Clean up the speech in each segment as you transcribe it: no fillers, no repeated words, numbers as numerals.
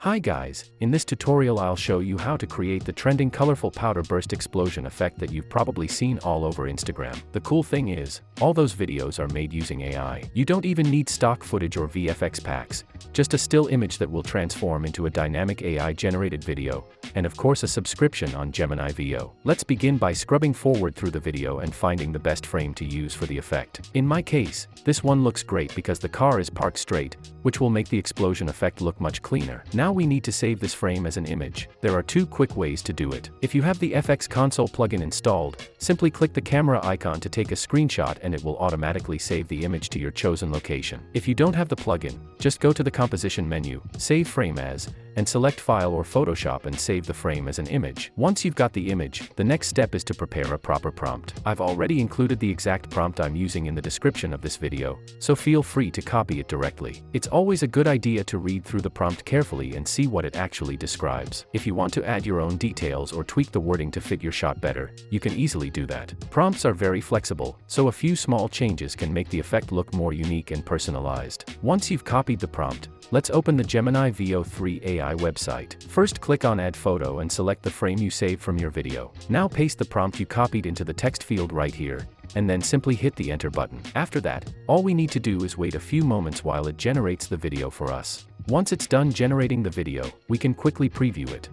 Hi guys, in this tutorial I'll show you how to create the trending colorful powder burst explosion effect that you've probably seen all over Instagram. The cool thing is, all those videos are made using AI. You don't even need stock footage or VFX packs, just a still image that will transform into a dynamic AI-generated video, and of course a subscription on Gemini Veo. Let's begin by scrubbing forward through the video and finding the best frame to use for the effect. In my case, this one looks great because the car is parked straight, which will make the explosion effect look much cleaner. Now we need to save this frame as an image. There are two quick ways to do it. If you have the FX Console plugin installed, simply click the camera icon to take a screenshot and it will automatically save the image to your chosen location. If you don't have the plugin, just go to the composition menu, save frame as, and select File or Photoshop and save the frame as an image. Once you've got the image, the next step is to prepare a proper prompt. I've already included the exact prompt I'm using in the description of this video, so feel free to copy it directly. It's always a good idea to read through the prompt carefully and see what it actually describes. If you want to add your own details or tweak the wording to fit your shot better, you can easily do that. Prompts are very flexible, so a few small changes can make the effect look more unique and personalized. Once you've copied the prompt, let's open the Gemini Veo3 AI website. First click on Add Photo and select the frame you saved from your video. Now paste the prompt you copied into the text field right here, and then simply hit the Enter button. After that, all we need to do is wait a few moments while it generates the video for us. Once it's done generating the video, we can quickly preview it.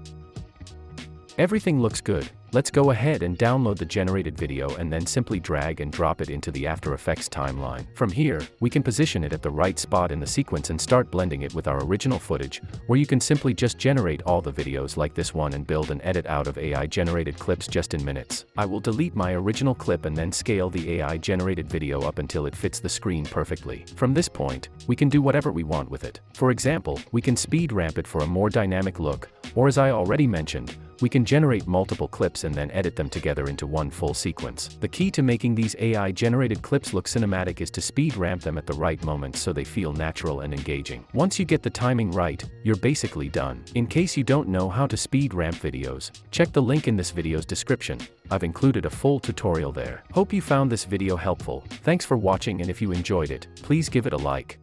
Everything looks good. Let's go ahead and download the generated video and then simply drag and drop it into the After Effects timeline. From here, we can position it at the right spot in the sequence and start blending it with our original footage, where you can simply just generate all the videos like this one and build an edit out of AI-generated clips just in minutes. I will delete my original clip and then scale the AI-generated video up until it fits the screen perfectly. From this point, we can do whatever we want with it. For example, we can speed ramp it for a more dynamic look, or as I already mentioned, we can generate multiple clips and then edit them together into one full sequence. The key to making these AI-generated clips look cinematic is to speed ramp them at the right moment so they feel natural and engaging. Once you get the timing right, you're basically done. In case you don't know how to speed ramp videos, check the link in this video's description. I've included a full tutorial there. Hope you found this video helpful. Thanks for watching, and if you enjoyed it, please give it a like.